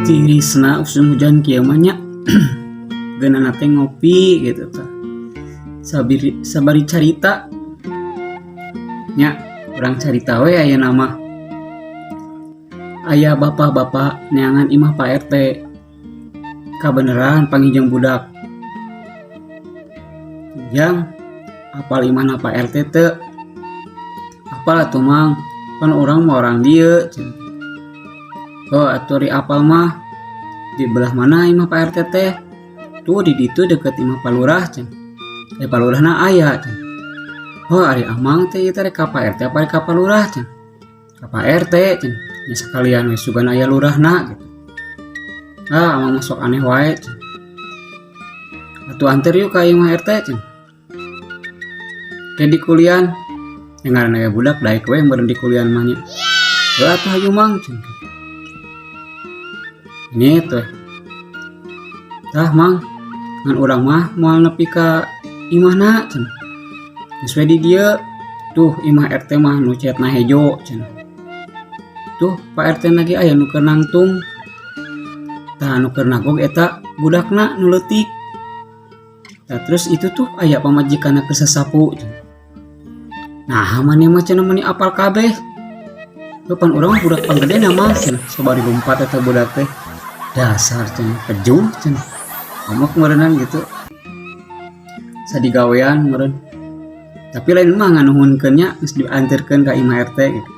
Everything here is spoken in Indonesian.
tirisna usum hujan kieu mah nya geunana teh ngopi gitu tah sabari carita nya urang carita we aya nama aya bapak-bapak neangan imah Pak RT kabeneran panggijeng budak yang apal imahna Pak RT teu apal atuh mang kan orang mah orang dieu oh aturi apal mah di belah mana imah Pak RT teh tuh di ditu deket imah Pak Lurah cenah Pak Lurahna aya cenah oh ari amang teh ieu teh ka Pak RT apa ka Pak Lurah cenah ka Pak RT cenah nya sakalian we sugan aya lurahna gitu amang masuk aneh wae cenah atuh anter yuk ka imah RT cenah di kulian yang ngaranna aya budak daek we meureun di kulian mah nya heuh atuh hayu mang cenah ini tuh tah mang ngan urang mah moal nepi ka imahna cenah geus we di dieu tuh imah RT mah nu cetna hejo cenah tuh Pak RT lagi aya nu keur nangtung tah nu keur nagog eta budakna nu leutik tah terus itu tuh aya pamajikanna keur sasapu cenah nah maneh mah cenah meni apal kabeh pan urang budak panggedena mah cenah sabari lompat eta budak teh dasar cenah pejuh cenah amak meureunnan gitu sadigawean meureun tapi lain mah nganuhunkeun nya geus dianterkeun ka imah RT gitu